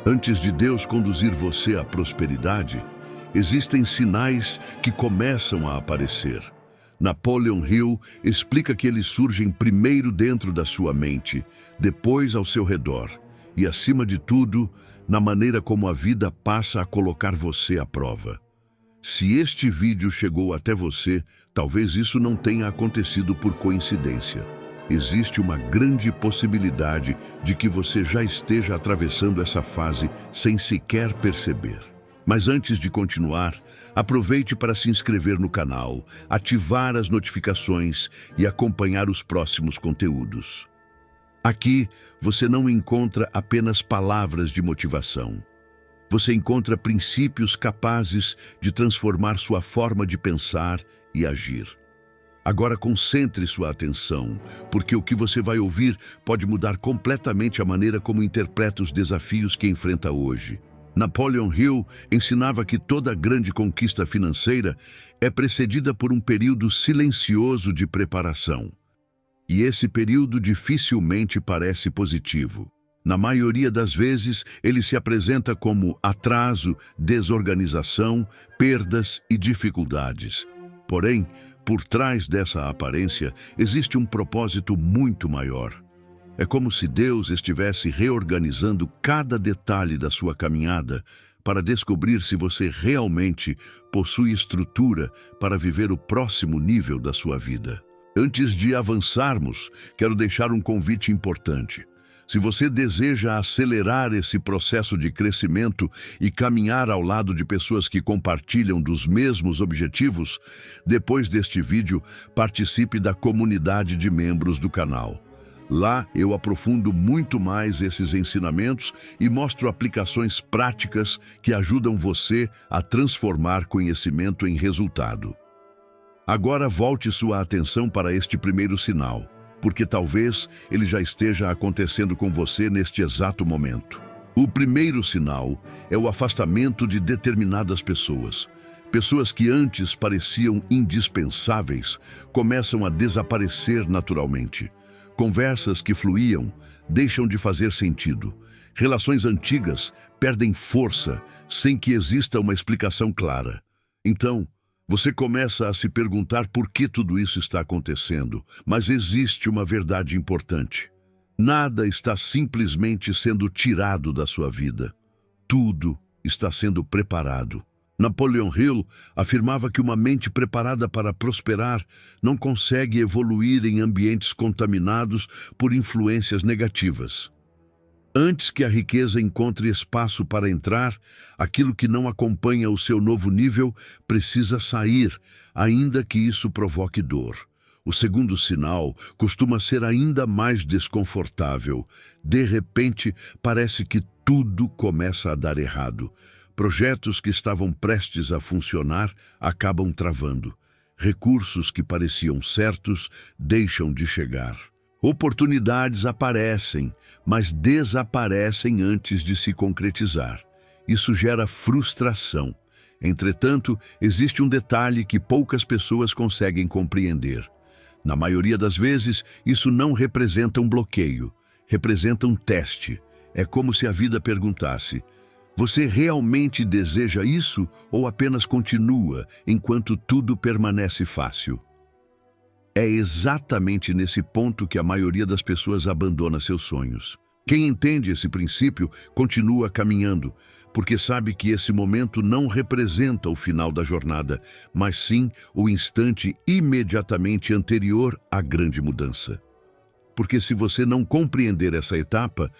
Antes de Deus conduzir você à prosperidade, existem sinais que começam a aparecer. Napoleon Hill explica que eles surgem primeiro dentro da sua mente, depois ao seu redor e, acima de tudo, na maneira como a vida passa a colocar você à prova. Se este vídeo chegou até você, talvez isso não tenha acontecido por coincidência. Existe uma grande possibilidade de que você já esteja atravessando essa fase sem sequer perceber. Mas antes de continuar, aproveite para se inscrever no canal, ativar as notificações e acompanhar os próximos conteúdos. Aqui, você não encontra apenas palavras de motivação. Você encontra princípios capazes de transformar sua forma de pensar e agir. Agora concentre sua atenção, porque o que você vai ouvir pode mudar completamente a maneira como interpreta os desafios que enfrenta hoje. Napoleon Hill ensinava que toda grande conquista financeira é precedida por um período silencioso de preparação. E esse período dificilmente parece positivo. Na maioria das vezes, ele se apresenta como atraso, desorganização, perdas e dificuldades. Porém, por trás dessa aparência, existe um propósito muito maior. É como se Deus estivesse reorganizando cada detalhe da sua caminhada para descobrir se você realmente possui estrutura para viver o próximo nível da sua vida. Antes de avançarmos, quero deixar um convite importante. Se você deseja acelerar esse processo de crescimento e caminhar ao lado de pessoas que compartilham dos mesmos objetivos, depois deste vídeo, participe da comunidade de membros do canal. Lá eu aprofundo muito mais esses ensinamentos e mostro aplicações práticas que ajudam você a transformar conhecimento em resultado. Agora volte sua atenção para este primeiro sinal, porque talvez ele já esteja acontecendo com você neste exato momento. O primeiro sinal é o afastamento de determinadas pessoas. Pessoas que antes pareciam indispensáveis começam a desaparecer naturalmente. Conversas que fluíam deixam de fazer sentido. Relações antigas perdem força sem que exista uma explicação clara. Então, você começa a se perguntar por que tudo isso está acontecendo, mas existe uma verdade importante. Nada está simplesmente sendo tirado da sua vida. Tudo está sendo preparado. Napoleon Hill afirmava que uma mente preparada para prosperar não consegue evoluir em ambientes contaminados por influências negativas. Antes que a riqueza encontre espaço para entrar, aquilo que não acompanha o seu novo nível precisa sair, ainda que isso provoque dor. O segundo sinal costuma ser ainda mais desconfortável. De repente, parece que tudo começa a dar errado. Projetos que estavam prestes a funcionar acabam travando. Recursos que pareciam certos deixam de chegar. Oportunidades aparecem, mas desaparecem antes de se concretizar. Isso gera frustração. Entretanto, existe um detalhe que poucas pessoas conseguem compreender. Na maioria das vezes, isso não representa um bloqueio, representa um teste. É como se a vida perguntasse: você realmente deseja isso ou apenas continua enquanto tudo permanece fácil? É exatamente nesse ponto que a maioria das pessoas abandona seus sonhos. Quem entende esse princípio continua caminhando, porque sabe que esse momento não representa o final da jornada, mas sim o instante imediatamente anterior à grande mudança. Porque se você não compreender essa etapa,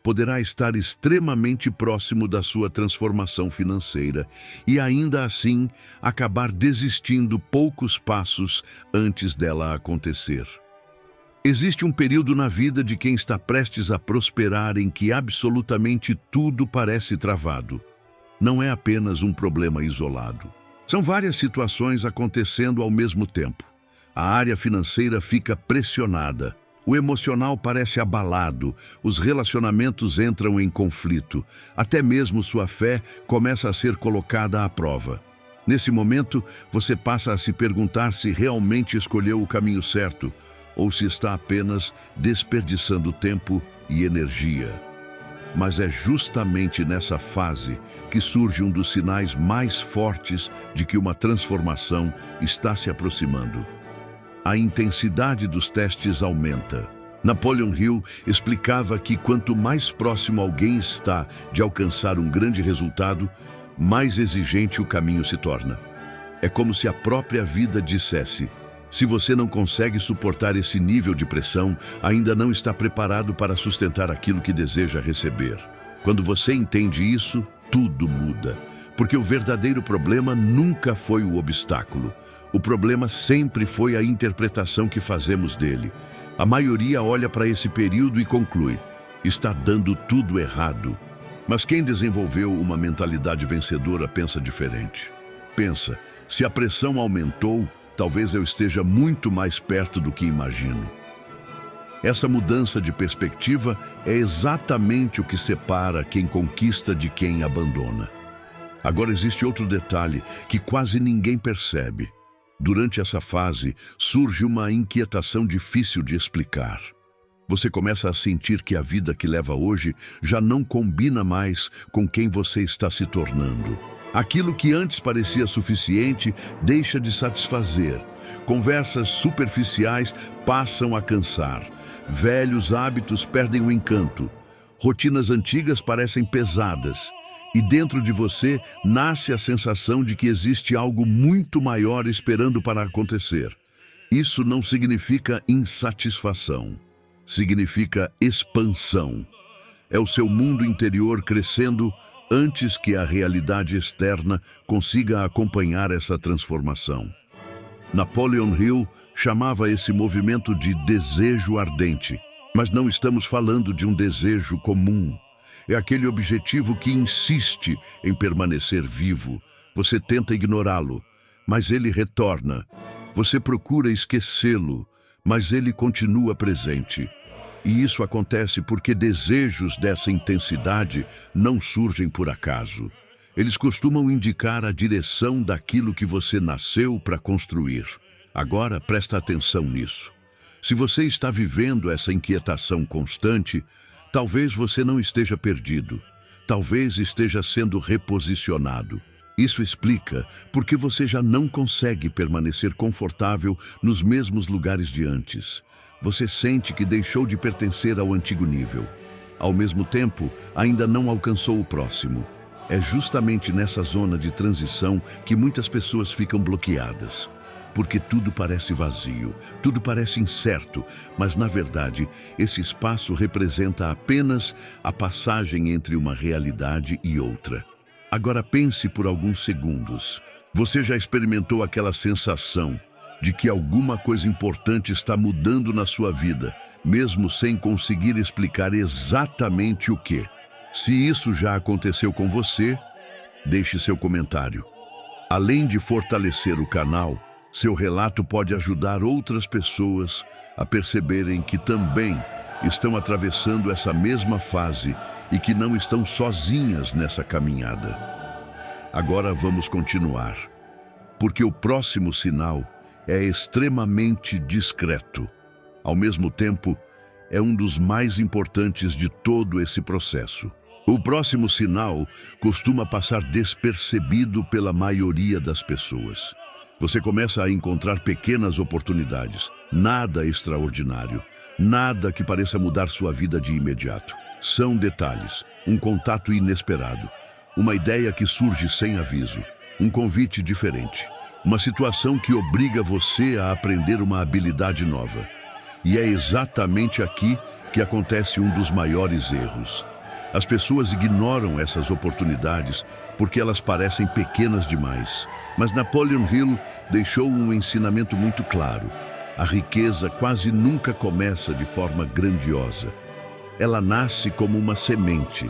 poderá estar extremamente próximo da sua transformação financeira e ainda assim acabar desistindo poucos passos antes dela acontecer. Existe um período na vida de quem está prestes a prosperar em que absolutamente tudo parece travado. Não é apenas um problema isolado. São várias situações acontecendo ao mesmo tempo. A área financeira fica pressionada. O emocional parece abalado, os relacionamentos entram em conflito, até mesmo sua fé começa a ser colocada à prova. Nesse momento, você passa a se perguntar se realmente escolheu o caminho certo ou se está apenas desperdiçando tempo e energia. Mas é justamente nessa fase que surge um dos sinais mais fortes de que uma transformação está se aproximando. A intensidade dos testes aumenta. Napoleon Hill explicava que quanto mais próximo alguém está de alcançar um grande resultado, mais exigente o caminho se torna. É como se a própria vida dissesse: se você não consegue suportar esse nível de pressão, ainda não está preparado para sustentar aquilo que deseja receber. Quando você entende isso, tudo muda. Porque o verdadeiro problema nunca foi o obstáculo. O problema sempre foi a interpretação que fazemos dele. A maioria olha para esse período e conclui: está dando tudo errado. Mas quem desenvolveu uma mentalidade vencedora pensa diferente. Pensa: se a pressão aumentou, talvez eu esteja muito mais perto do que imagino. Essa mudança de perspectiva é exatamente o que separa quem conquista de quem abandona. Agora existe outro detalhe que quase ninguém percebe. Durante essa fase, surge uma inquietação difícil de explicar. Você começa a sentir que a vida que leva hoje já não combina mais com quem você está se tornando. Aquilo que antes parecia suficiente deixa de satisfazer. Conversas superficiais passam a cansar. Velhos hábitos perdem o encanto. Rotinas antigas parecem pesadas. E dentro de você nasce a sensação de que existe algo muito maior esperando para acontecer. Isso não significa insatisfação. Significa expansão. É o seu mundo interior crescendo antes que a realidade externa consiga acompanhar essa transformação. Napoleon Hill chamava esse movimento de desejo ardente. Mas não estamos falando de um desejo comum. É aquele objetivo que insiste em permanecer vivo. Você tenta ignorá-lo, mas ele retorna. Você procura esquecê-lo, mas ele continua presente. E isso acontece porque desejos dessa intensidade não surgem por acaso. Eles costumam indicar a direção daquilo que você nasceu para construir. Agora, presta atenção nisso. Se você está vivendo essa inquietação constante, talvez você não esteja perdido. Talvez esteja sendo reposicionado. Isso explica porque você já não consegue permanecer confortável nos mesmos lugares de antes. Você sente que deixou de pertencer ao antigo nível. Ao mesmo tempo, ainda não alcançou o próximo. É justamente nessa zona de transição que muitas pessoas ficam bloqueadas. Porque tudo parece vazio, tudo parece incerto, mas na verdade, esse espaço representa apenas a passagem entre uma realidade e outra. Agora pense por alguns segundos. Você já experimentou aquela sensação de que alguma coisa importante está mudando na sua vida, mesmo sem conseguir explicar exatamente o que? Se isso já aconteceu com você, deixe seu comentário. Além de fortalecer o canal, seu relato pode ajudar outras pessoas a perceberem que também estão atravessando essa mesma fase e que não estão sozinhas nessa caminhada. Agora vamos continuar, porque o próximo sinal é extremamente discreto. Ao mesmo tempo, é um dos mais importantes de todo esse processo. O próximo sinal costuma passar despercebido pela maioria das pessoas. Você começa a encontrar pequenas oportunidades, nada extraordinário, nada que pareça mudar sua vida de imediato. São detalhes, um contato inesperado, uma ideia que surge sem aviso, um convite diferente, uma situação que obriga você a aprender uma habilidade nova. E é exatamente aqui que acontece um dos maiores erros. As pessoas ignoram essas oportunidades porque elas parecem pequenas demais. Mas Napoleon Hill deixou um ensinamento muito claro. A riqueza quase nunca começa de forma grandiosa. Ela nasce como uma semente.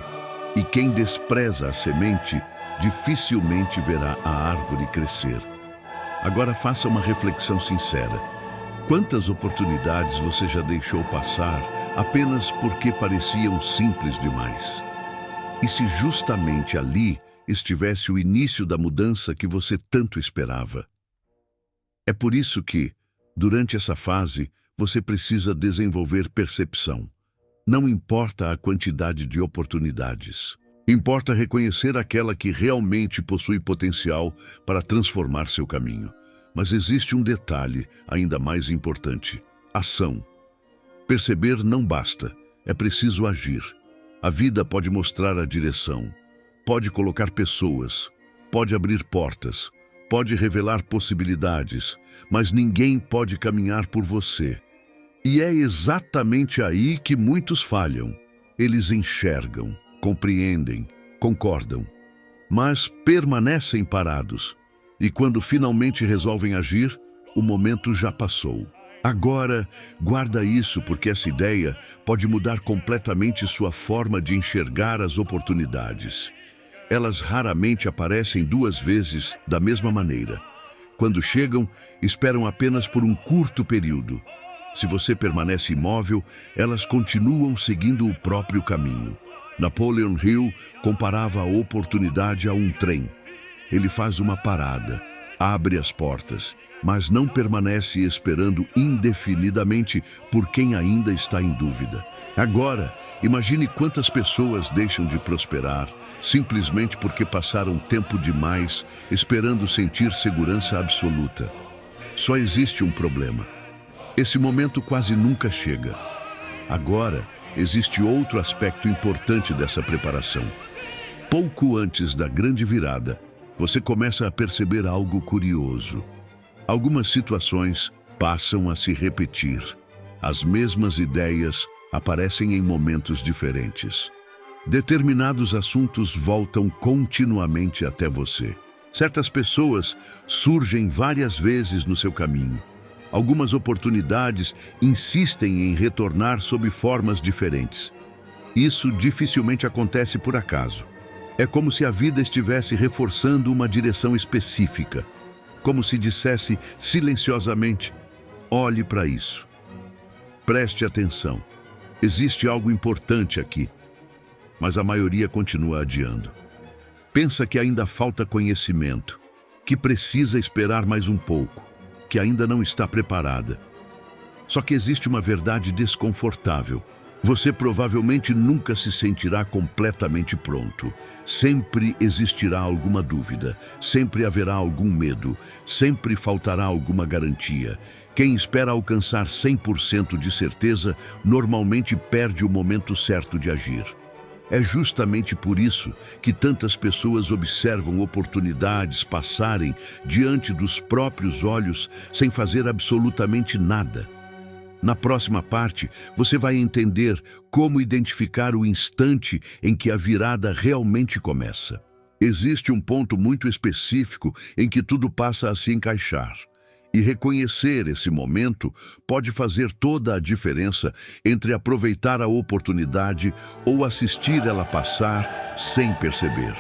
E quem despreza a semente, dificilmente verá a árvore crescer. Agora faça uma reflexão sincera. Quantas oportunidades você já deixou passar apenas porque pareciam simples demais? E se justamente ali estivesse o início da mudança que você tanto esperava? É por isso que, durante essa fase, você precisa desenvolver percepção. Não importa a quantidade de oportunidades. Importa reconhecer aquela que realmente possui potencial para transformar seu caminho. Mas existe um detalhe ainda mais importante: ação. Perceber não basta, é preciso agir. A vida pode mostrar a direção, pode colocar pessoas, pode abrir portas, pode revelar possibilidades, mas ninguém pode caminhar por você. E é exatamente aí que muitos falham. Eles enxergam, compreendem, concordam, mas permanecem parados. E quando finalmente resolvem agir, o momento já passou. Agora, guarda isso, porque essa ideia pode mudar completamente sua forma de enxergar as oportunidades. Elas raramente aparecem duas vezes da mesma maneira. Quando chegam, esperam apenas por um curto período. Se você permanece imóvel, elas continuam seguindo o próprio caminho. Napoleon Hill comparava a oportunidade a um trem. Ele faz uma parada, abre as portas, mas não permanece esperando indefinidamente por quem ainda está em dúvida. Agora, imagine quantas pessoas deixam de prosperar simplesmente porque passaram tempo demais esperando sentir segurança absoluta. Só existe um problema. Esse momento quase nunca chega. Agora, existe outro aspecto importante dessa preparação. Pouco antes da grande virada, você começa a perceber algo curioso. Algumas situações passam a se repetir. As mesmas ideias aparecem em momentos diferentes. Determinados assuntos voltam continuamente até você. Certas pessoas surgem várias vezes no seu caminho. Algumas oportunidades insistem em retornar sob formas diferentes. Isso dificilmente acontece por acaso. É como se a vida estivesse reforçando uma direção específica. Como se dissesse silenciosamente: olhe para isso. Preste atenção. Existe algo importante aqui. Mas a maioria continua adiando. Pensa que ainda falta conhecimento, que precisa esperar mais um pouco, que ainda não está preparada. Só que existe uma verdade desconfortável. Você provavelmente nunca se sentirá completamente pronto. Sempre existirá alguma dúvida, sempre haverá algum medo, sempre faltará alguma garantia. Quem espera alcançar 100% de certeza normalmente perde o momento certo de agir. É justamente por isso que tantas pessoas observam oportunidades passarem diante dos próprios olhos sem fazer absolutamente nada. Na próxima parte, você vai entender como identificar o instante em que a virada realmente começa. Existe um ponto muito específico em que tudo passa a se encaixar. E reconhecer esse momento pode fazer toda a diferença entre aproveitar a oportunidade ou assistir ela passar sem perceber.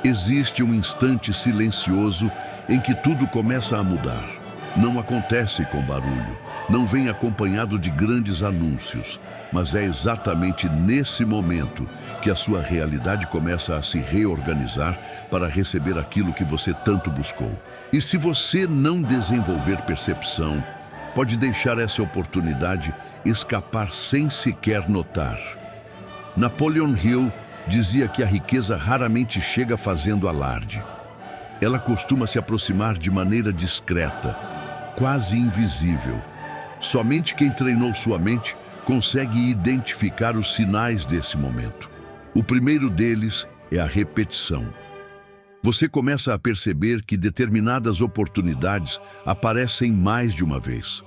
Existe um instante silencioso em que tudo começa a mudar. Não acontece com barulho, não vem acompanhado de grandes anúncios, mas é exatamente nesse momento que a sua realidade começa a se reorganizar para receber aquilo que você tanto buscou. E se você não desenvolver percepção, pode deixar essa oportunidade escapar sem sequer notar. Napoleon Hill dizia que a riqueza raramente chega fazendo alarde. Ela costuma se aproximar de maneira discreta, quase invisível. Somente quem treinou sua mente consegue identificar os sinais desse momento. O primeiro deles é a repetição. Você começa a perceber que determinadas oportunidades aparecem mais de uma vez.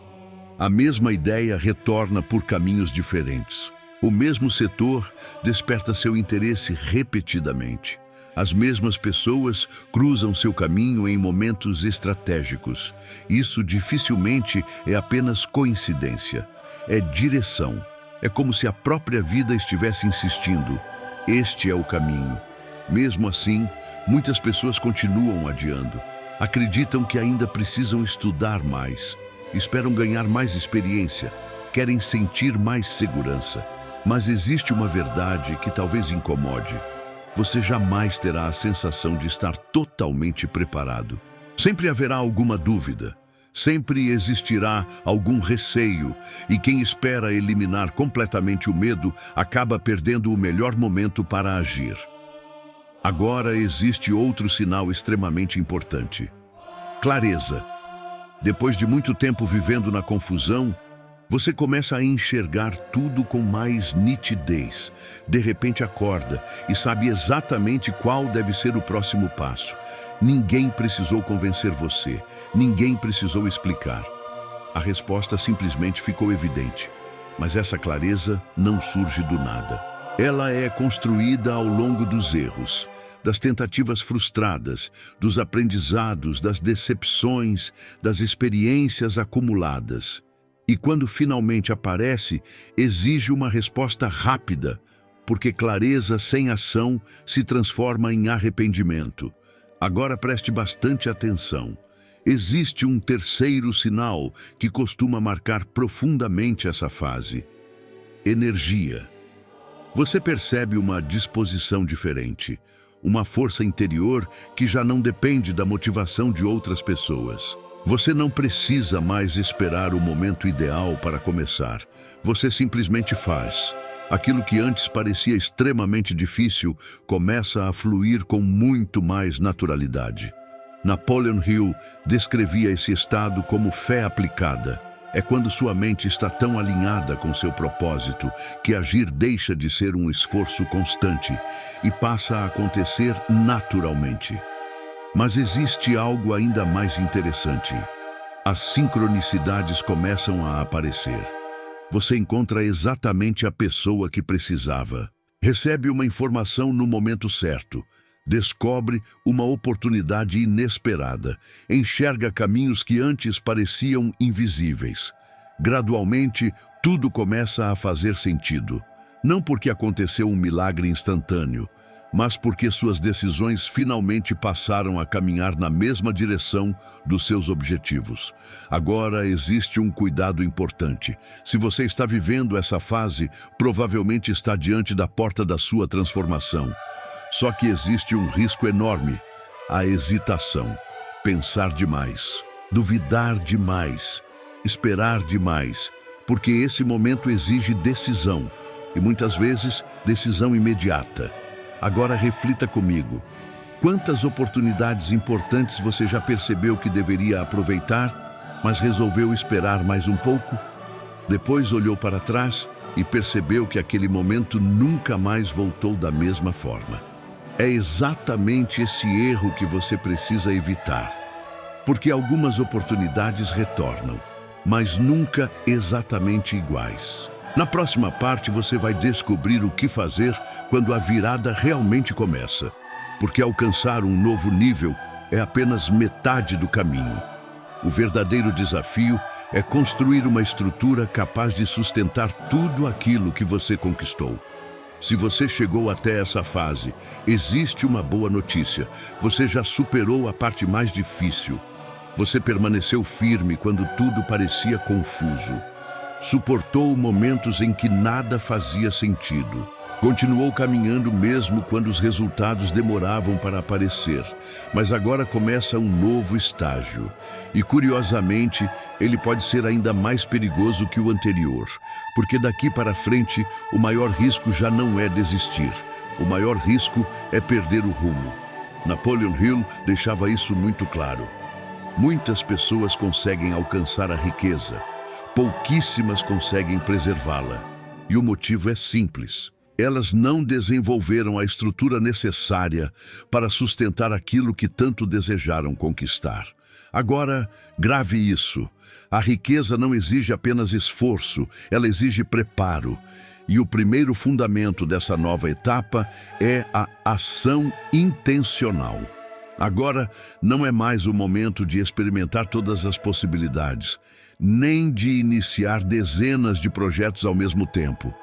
A mesma ideia retorna por caminhos diferentes. O mesmo setor desperta seu interesse repetidamente. As mesmas pessoas cruzam seu caminho em momentos estratégicos. Isso dificilmente é apenas coincidência. É direção. É como se a própria vida estivesse insistindo. Este é o caminho. Mesmo assim, muitas pessoas continuam adiando. Acreditam que ainda precisam estudar mais. Esperam ganhar mais experiência. Querem sentir mais segurança. Mas existe uma verdade que talvez incomode. Você jamais terá a sensação de estar totalmente preparado. Sempre haverá alguma dúvida. Sempre existirá algum receio, e quem espera eliminar completamente o medo acaba perdendo o melhor momento para agir. Agora existe outro sinal extremamente importante: clareza. Depois de muito tempo vivendo na confusão, você começa a enxergar tudo com mais nitidez. De repente acorda e sabe exatamente qual deve ser o próximo passo. Ninguém precisou convencer você, ninguém precisou explicar. A resposta simplesmente ficou evidente. Mas essa clareza não surge do nada. Ela é construída ao longo dos erros, das tentativas frustradas, dos aprendizados, das decepções, das experiências acumuladas. E quando finalmente aparece, exige uma resposta rápida, porque clareza sem ação se transforma em arrependimento. Agora preste bastante atenção. Existe um terceiro sinal que costuma marcar profundamente essa fase: energia. Você percebe uma disposição diferente, uma força interior que já não depende da motivação de outras pessoas. Você não precisa mais esperar o momento ideal para começar. Você simplesmente faz. Aquilo que antes parecia extremamente difícil começa a fluir com muito mais naturalidade. Napoleon Hill descrevia esse estado como fé aplicada. É quando sua mente está tão alinhada com seu propósito que agir deixa de ser um esforço constante e passa a acontecer naturalmente. Mas existe algo ainda mais interessante. As sincronicidades começam a aparecer. Você encontra exatamente a pessoa que precisava. Recebe uma informação no momento certo. Descobre uma oportunidade inesperada. Enxerga caminhos que antes pareciam invisíveis. Gradualmente, tudo começa a fazer sentido. Não porque aconteceu um milagre instantâneo, mas porque suas decisões finalmente passaram a caminhar na mesma direção dos seus objetivos. Agora existe um cuidado importante. Se você está vivendo essa fase, provavelmente está diante da porta da sua transformação. Só que existe um risco enorme: a hesitação, pensar demais, duvidar demais, esperar demais, porque esse momento exige decisão, e muitas vezes decisão imediata. Agora reflita comigo. Quantas oportunidades importantes você já percebeu que deveria aproveitar, mas resolveu esperar mais um pouco? Depois olhou para trás e percebeu que aquele momento nunca mais voltou da mesma forma. É exatamente esse erro que você precisa evitar. Porque algumas oportunidades retornam, mas nunca exatamente iguais. Na próxima parte você vai descobrir o que fazer quando a virada realmente começa. Porque alcançar um novo nível é apenas metade do caminho. O verdadeiro desafio é construir uma estrutura capaz de sustentar tudo aquilo que você conquistou. Se você chegou até essa fase, existe uma boa notícia. Você já superou a parte mais difícil. Você permaneceu firme quando tudo parecia confuso. Suportou momentos em que nada fazia sentido. Continuou caminhando mesmo quando os resultados demoravam para aparecer. Mas agora começa um novo estágio. E, curiosamente, ele pode ser ainda mais perigoso que o anterior. Porque daqui para frente, o maior risco já não é desistir. O maior risco é perder o rumo. Napoleon Hill deixava isso muito claro. Muitas pessoas conseguem alcançar a riqueza. Pouquíssimas conseguem preservá-la. E o motivo é simples. Elas não desenvolveram a estrutura necessária para sustentar aquilo que tanto desejaram conquistar. Agora, grave isso. A riqueza não exige apenas esforço, ela exige preparo. E o primeiro fundamento dessa nova etapa é a ação intencional. Agora, não é mais o momento de experimentar todas as possibilidades, nem de iniciar dezenas de projetos ao mesmo tempo.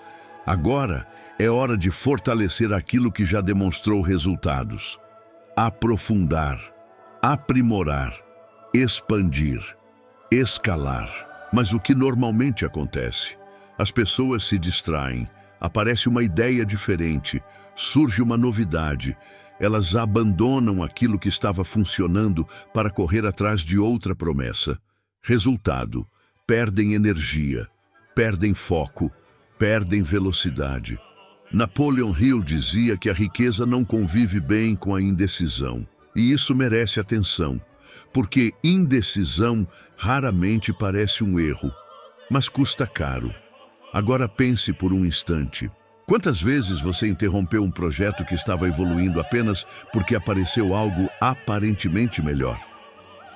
Agora é hora de fortalecer aquilo que já demonstrou resultados. Aprofundar, aprimorar, expandir, escalar. Mas o que normalmente acontece? As pessoas se distraem, aparece uma ideia diferente, surge uma novidade. Elas abandonam aquilo que estava funcionando para correr atrás de outra promessa. Resultado: perdem energia, perdem foco, perdem velocidade. Napoleon Hill dizia que a riqueza não convive bem com a indecisão. E isso merece atenção, porque indecisão raramente parece um erro, mas custa caro. Agora pense por um instante. Quantas vezes você interrompeu um projeto que estava evoluindo apenas porque apareceu algo aparentemente melhor?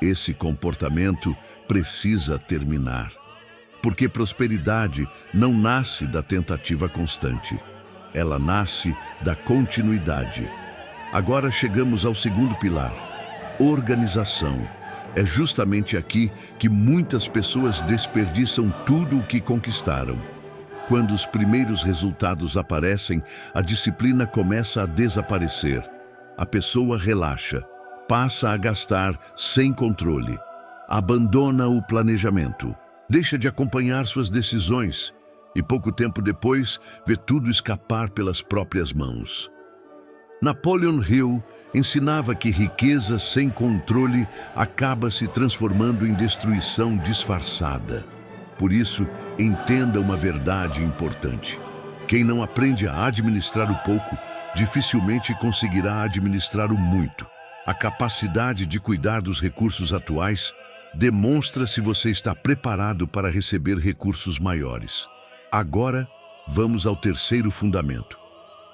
Esse comportamento precisa terminar, porque prosperidade não nasce da tentativa constante. Ela nasce da continuidade. Agora chegamos ao segundo pilar: organização. É justamente aqui que muitas pessoas desperdiçam tudo o que conquistaram. Quando os primeiros resultados aparecem, a disciplina começa a desaparecer. A pessoa relaxa, passa a gastar sem controle, abandona o planejamento, deixa de acompanhar suas decisões e pouco tempo depois vê tudo escapar pelas próprias mãos. Napoleon Hill ensinava que riqueza sem controle acaba se transformando em destruição disfarçada. Por isso, entenda uma verdade importante. Quem não aprende a administrar o pouco, dificilmente conseguirá administrar o muito. A capacidade de cuidar dos recursos atuais demonstra se você está preparado para receber recursos maiores. Agora, vamos ao terceiro fundamento: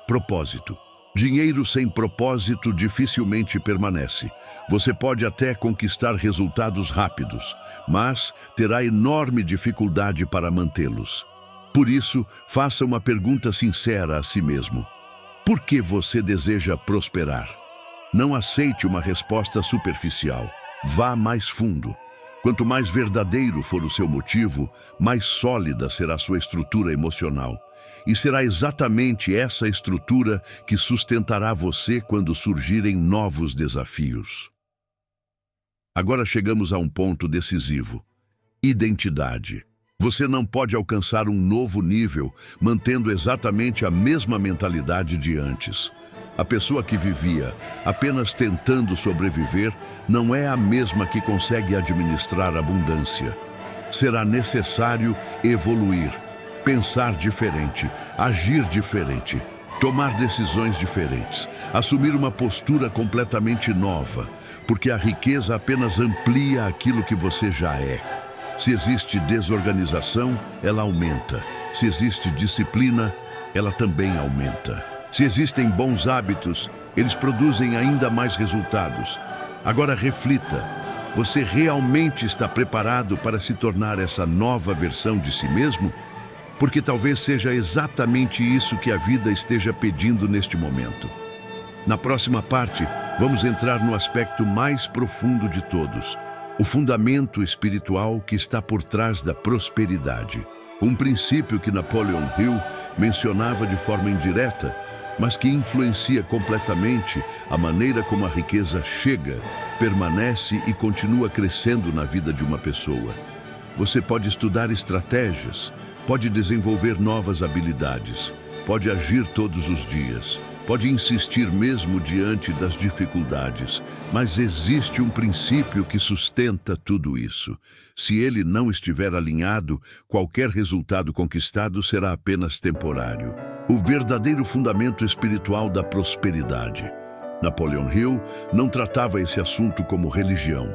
propósito. Dinheiro sem propósito dificilmente permanece. Você pode até conquistar resultados rápidos, mas terá enorme dificuldade para mantê-los. Por isso, faça uma pergunta sincera a si mesmo: por que você deseja prosperar? Não aceite uma resposta superficial. Vá mais fundo. Quanto mais verdadeiro for o seu motivo, mais sólida será sua estrutura emocional. E será exatamente essa estrutura que sustentará você quando surgirem novos desafios. Agora chegamos a um ponto decisivo: identidade. Você não pode alcançar um novo nível mantendo exatamente a mesma mentalidade de antes. A pessoa que vivia apenas tentando sobreviver não é a mesma que consegue administrar abundância. Será necessário evoluir, pensar diferente, agir diferente, tomar decisões diferentes, assumir uma postura completamente nova, porque a riqueza apenas amplia aquilo que você já é. Se existe desorganização, ela aumenta. Se existe disciplina, ela também aumenta. Se existem bons hábitos, eles produzem ainda mais resultados. Agora reflita: você realmente está preparado para se tornar essa nova versão de si mesmo? Porque talvez seja exatamente isso que a vida esteja pedindo neste momento. Na próxima parte, vamos entrar no aspecto mais profundo de todos: o fundamento espiritual que está por trás da prosperidade. Um princípio que Napoleon Hill mencionava de forma indireta, mas que influencia completamente a maneira como a riqueza chega, permanece e continua crescendo na vida de uma pessoa. Você pode estudar estratégias, pode desenvolver novas habilidades, pode agir todos os dias, pode insistir mesmo diante das dificuldades, mas existe um princípio que sustenta tudo isso. Se ele não estiver alinhado, qualquer resultado conquistado será apenas temporário. O verdadeiro fundamento espiritual da prosperidade. Napoleon Hill não tratava esse assunto como religião.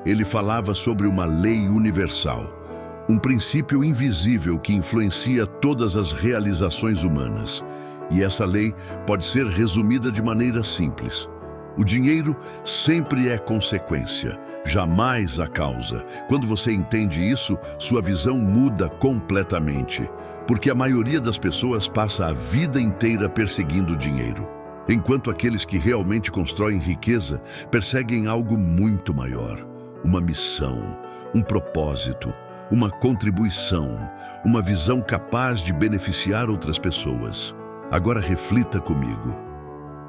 Ele falava sobre uma lei universal, um princípio invisível que influencia todas as realizações humanas. E essa lei pode ser resumida de maneira simples: o dinheiro sempre é consequência, jamais a causa. Quando você entende isso, sua visão muda completamente, porque a maioria das pessoas passa a vida inteira perseguindo o dinheiro, enquanto aqueles que realmente constroem riqueza perseguem algo muito maior: uma missão, um propósito, uma contribuição, uma visão capaz de beneficiar outras pessoas. Agora reflita comigo.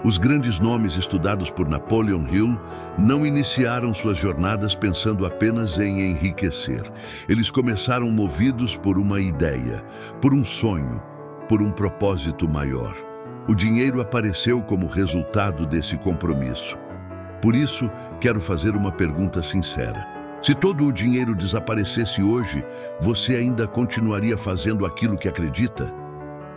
Os grandes nomes estudados por Napoleon Hill não iniciaram suas jornadas pensando apenas em enriquecer. Eles começaram movidos por uma ideia, por um sonho, por um propósito maior. O dinheiro apareceu como resultado desse compromisso. Por isso, quero fazer uma pergunta sincera: Se todo o dinheiro desaparecesse hoje, você ainda continuaria fazendo aquilo que acredita?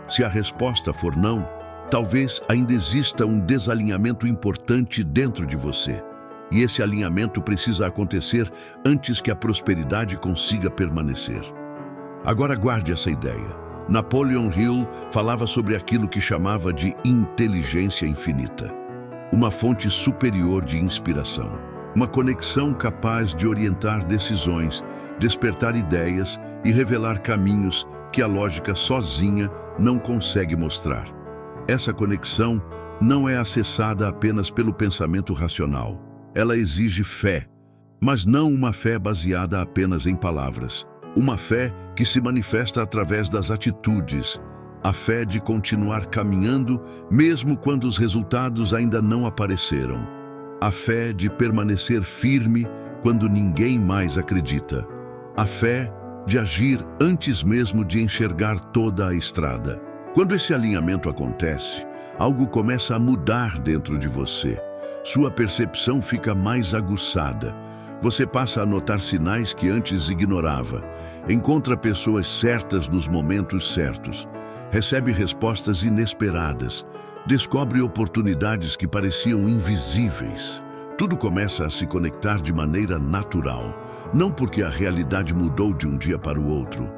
Se a resposta for não, talvez ainda exista um desalinhamento importante dentro de você. E esse alinhamento precisa acontecer antes que a prosperidade consiga permanecer. Agora guarde essa ideia. Napoleon Hill falava sobre aquilo que chamava de inteligência infinita. Uma fonte superior de inspiração. Uma conexão capaz de orientar decisões, despertar ideias e revelar caminhos que a lógica sozinha não consegue mostrar. Essa conexão não é acessada apenas pelo pensamento racional. Ela exige fé, mas não uma fé baseada apenas em palavras. Uma fé que se manifesta através das atitudes. A fé de continuar caminhando mesmo quando os resultados ainda não apareceram. A fé de permanecer firme quando ninguém mais acredita. A fé de agir antes mesmo de enxergar toda a estrada. Quando esse alinhamento acontece, algo começa a mudar dentro de você. Sua percepção fica mais aguçada. Você passa a notar sinais que antes ignorava. Encontra pessoas certas nos momentos certos. Recebe respostas inesperadas. Descobre oportunidades que pareciam invisíveis. Tudo começa a se conectar de maneira natural. Não porque a realidade mudou de um dia para o outro,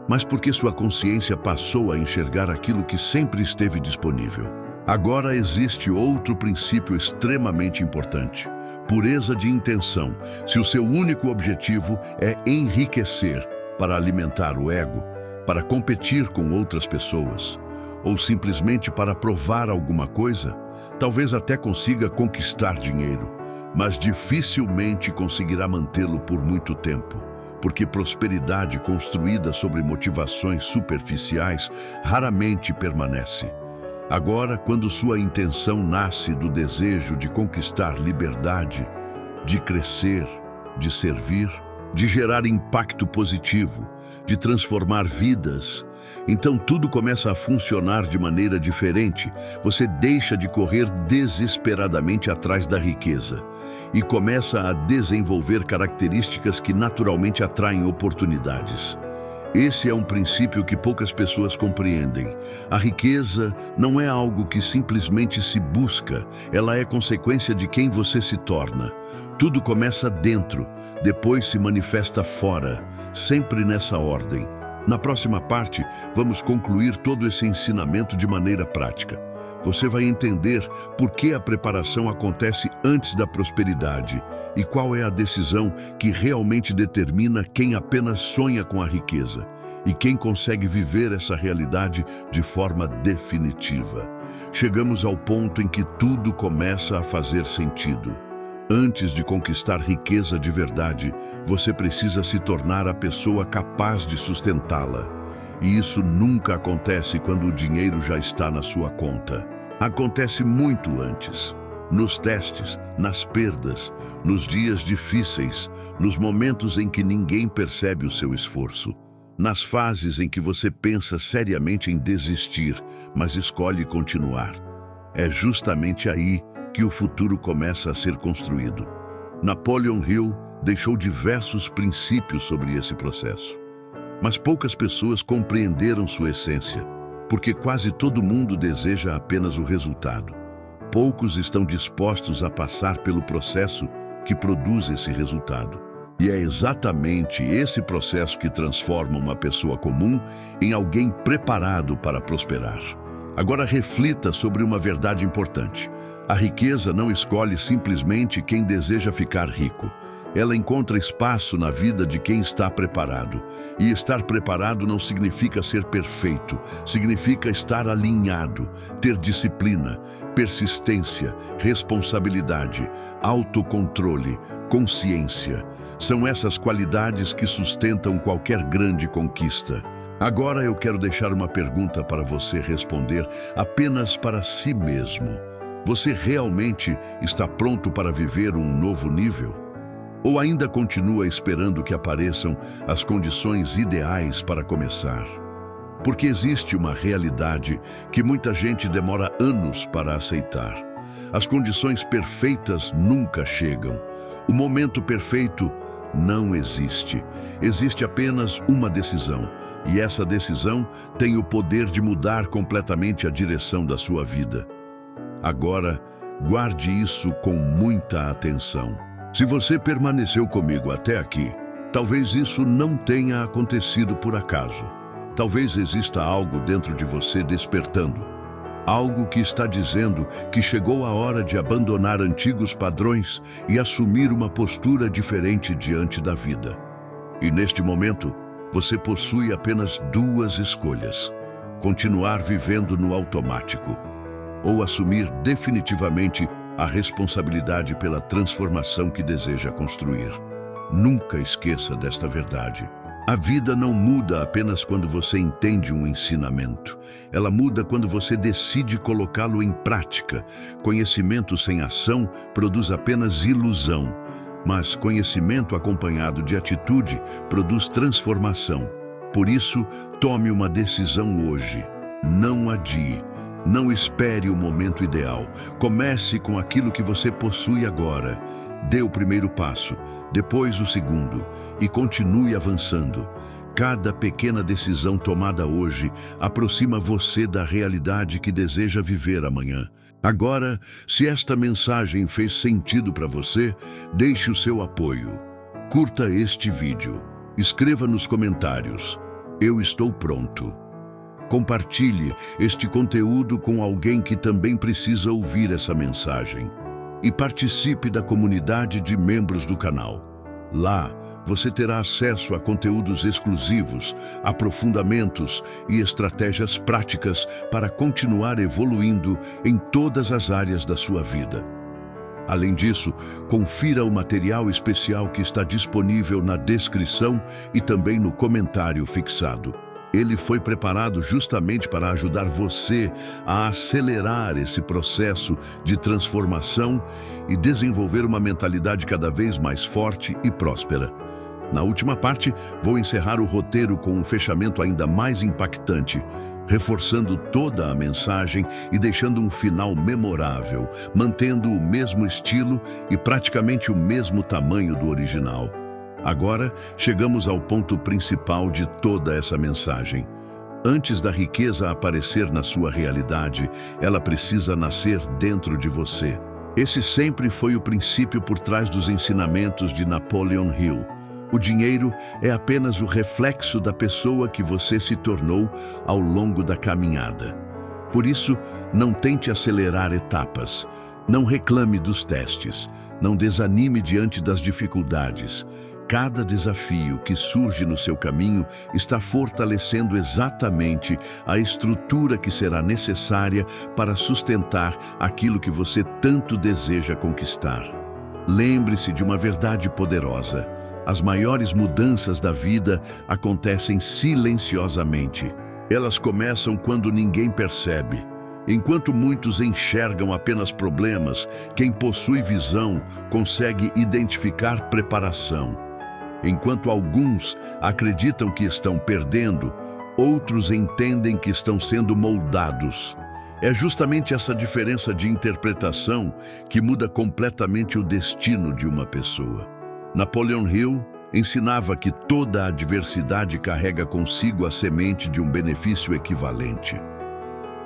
mas porque sua consciência passou a enxergar aquilo que sempre esteve disponível. Agora existe outro princípio extremamente importante: pureza de intenção. Se o seu único objetivo é enriquecer para alimentar o ego, para competir com outras pessoas, ou simplesmente para provar alguma coisa, talvez até consiga conquistar dinheiro, mas dificilmente conseguirá mantê-lo por muito tempo, porque prosperidade construída sobre motivações superficiais raramente permanece. Agora, quando sua intenção nasce do desejo de conquistar liberdade, de crescer, de servir, de gerar impacto positivo, de transformar vidas, então tudo começa a funcionar de maneira diferente. Você deixa de correr desesperadamente atrás da riqueza e começa a desenvolver características que naturalmente atraem oportunidades. Esse é um princípio que poucas pessoas compreendem. A riqueza não é algo que simplesmente se busca, ela é consequência de quem você se torna. Tudo começa dentro, depois se manifesta fora, sempre nessa ordem. Na próxima parte, vamos concluir todo esse ensinamento de maneira prática. Você vai entender por que a preparação acontece antes da prosperidade e qual é a decisão que realmente determina quem apenas sonha com a riqueza e quem consegue viver essa realidade de forma definitiva. Chegamos ao ponto em que tudo começa a fazer sentido. Antes de conquistar riqueza de verdade, você precisa se tornar a pessoa capaz de sustentá-la. E isso nunca acontece quando o dinheiro já está na sua conta. Acontece muito antes. Nos testes, nas perdas, nos dias difíceis, nos momentos em que ninguém percebe o seu esforço. Nas fases em que você pensa seriamente em desistir, mas escolhe continuar. É justamente aí que o futuro começa a ser construído. Napoleon Hill deixou diversos princípios sobre esse processo. Mas poucas pessoas compreenderam sua essência, porque quase todo mundo deseja apenas o resultado. Poucos estão dispostos a passar pelo processo que produz esse resultado. E é exatamente esse processo que transforma uma pessoa comum em alguém preparado para prosperar. Agora reflita sobre uma verdade importante. A riqueza não escolhe simplesmente quem deseja ficar rico. Ela encontra espaço na vida de quem está preparado. E estar preparado não significa ser perfeito, significa estar alinhado, ter disciplina, persistência, responsabilidade, autocontrole, consciência. São essas qualidades que sustentam qualquer grande conquista. Agora eu quero deixar uma pergunta para você responder apenas para si mesmo. Você realmente está pronto para viver um novo nível? Ou ainda continua esperando que apareçam as condições ideais para começar? Porque existe uma realidade que muita gente demora anos para aceitar. As condições perfeitas nunca chegam. O momento perfeito não existe. Existe apenas uma decisão, e essa decisão tem o poder de mudar completamente a direção da sua vida. Agora, guarde isso com muita atenção. Se você permaneceu comigo até aqui, talvez isso não tenha acontecido por acaso. Talvez exista algo dentro de você despertando. Algo que está dizendo que chegou a hora de abandonar antigos padrões e assumir uma postura diferente diante da vida. E neste momento, você possui apenas duas escolhas: continuar vivendo no automático ou assumir definitivamente a responsabilidade pela transformação que deseja construir. Nunca esqueça desta verdade. A vida não muda apenas quando você entende um ensinamento. Ela muda quando você decide colocá-lo em prática. Conhecimento sem ação produz apenas ilusão, mas conhecimento acompanhado de atitude produz transformação. Por isso, tome uma decisão hoje. Não adie. Não espere o momento ideal. Comece com aquilo que você possui agora. Dê o primeiro passo, depois o segundo, e continue avançando. Cada pequena decisão tomada hoje aproxima você da realidade que deseja viver amanhã. Agora, se esta mensagem fez sentido para você, deixe o seu apoio. Curta este vídeo. Escreva nos comentários: "Eu estou pronto". Compartilhe este conteúdo com alguém que também precisa ouvir essa mensagem. E participe da comunidade de membros do canal. Lá, você terá acesso a conteúdos exclusivos, aprofundamentos e estratégias práticas para continuar evoluindo em todas as áreas da sua vida. Além disso, confira o material especial que está disponível na descrição e também no comentário fixado. Ele foi preparado justamente para ajudar você a acelerar esse processo de transformação e desenvolver uma mentalidade cada vez mais forte e próspera. Na última parte, vou encerrar o roteiro com um fechamento ainda mais impactante, reforçando toda a mensagem e deixando um final memorável, mantendo o mesmo estilo e praticamente o mesmo tamanho do original. Agora, chegamos ao ponto principal de toda essa mensagem. Antes da riqueza aparecer na sua realidade, ela precisa nascer dentro de você. Esse sempre foi o princípio por trás dos ensinamentos de Napoleon Hill. O dinheiro é apenas o reflexo da pessoa que você se tornou ao longo da caminhada. Por isso, não tente acelerar etapas. Não reclame dos testes. Não desanime diante das dificuldades. Cada desafio que surge no seu caminho está fortalecendo exatamente a estrutura que será necessária para sustentar aquilo que você tanto deseja conquistar. Lembre-se de uma verdade poderosa: as maiores mudanças da vida acontecem silenciosamente. Elas começam quando ninguém percebe. Enquanto muitos enxergam apenas problemas, quem possui visão consegue identificar preparação. Enquanto alguns acreditam que estão perdendo, outros entendem que estão sendo moldados. É justamente essa diferença de interpretação que muda completamente o destino de uma pessoa. Napoleon Hill ensinava que toda adversidade carrega consigo a semente de um benefício equivalente.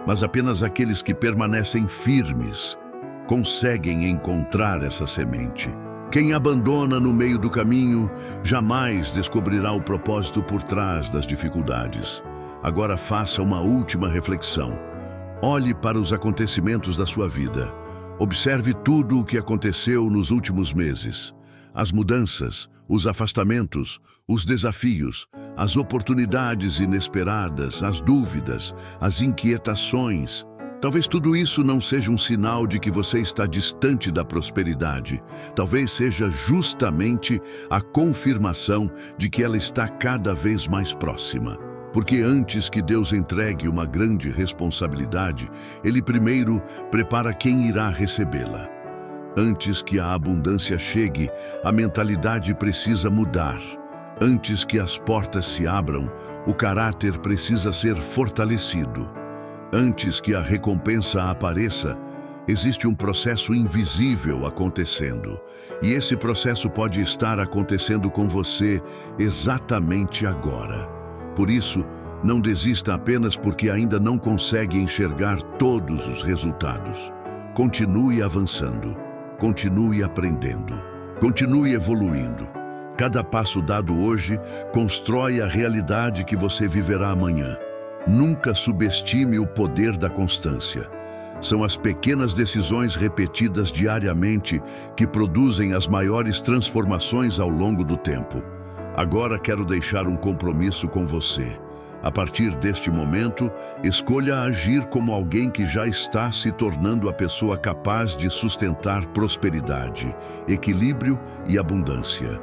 Mas apenas aqueles que permanecem firmes conseguem encontrar essa semente. Quem abandona no meio do caminho jamais descobrirá o propósito por trás das dificuldades. Agora faça uma última reflexão. Olhe para os acontecimentos da sua vida. Observe tudo o que aconteceu nos últimos meses. As mudanças, os afastamentos, os desafios, as oportunidades inesperadas, as dúvidas, as inquietações. Talvez tudo isso não seja um sinal de que você está distante da prosperidade. Talvez seja justamente a confirmação de que ela está cada vez mais próxima. Porque antes que Deus entregue uma grande responsabilidade, Ele primeiro prepara quem irá recebê-la. Antes que a abundância chegue, a mentalidade precisa mudar. Antes que as portas se abram, o caráter precisa ser fortalecido. Antes que a recompensa apareça, Existe um processo invisível acontecendo, e esse processo pode estar acontecendo com você exatamente agora. Por isso, não desista apenas porque ainda não consegue enxergar todos os resultados. Continue avançando, continue aprendendo, continue evoluindo. Cada passo dado hoje constrói a realidade que você viverá amanhã. Nunca subestime o poder da constância. São as pequenas decisões repetidas diariamente que produzem as maiores transformações ao longo do tempo. Agora quero deixar um compromisso com você. A partir deste momento, escolha agir como alguém que já está se tornando a pessoa capaz de sustentar prosperidade, equilíbrio e abundância.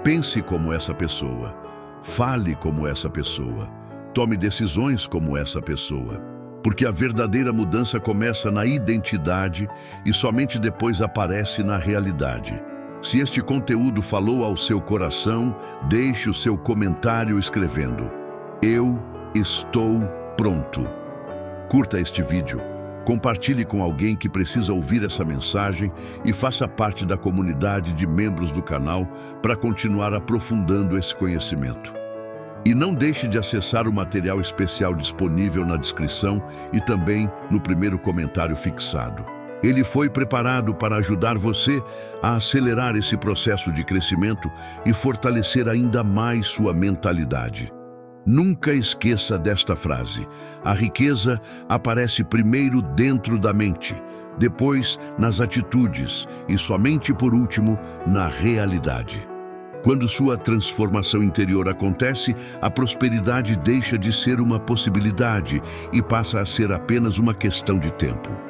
Pense como essa pessoa. Fale como essa pessoa. Tome decisões como essa pessoa. Porque a verdadeira mudança começa na identidade e somente depois aparece na realidade. Se este conteúdo falou ao seu coração, deixe o seu comentário escrevendo: "Eu estou pronto". Curta este vídeo, compartilhe com alguém que precisa ouvir essa mensagem e faça parte da comunidade de membros do canal para continuar aprofundando esse conhecimento. E não deixe de acessar o material especial disponível na descrição e também no primeiro comentário fixado. Ele foi preparado para ajudar você a acelerar esse processo de crescimento e fortalecer ainda mais sua mentalidade. Nunca esqueça desta frase: a riqueza aparece primeiro dentro da mente, depois nas atitudes e somente por último na realidade. Quando sua transformação interior acontece, a prosperidade deixa de ser uma possibilidade e passa a ser apenas uma questão de tempo.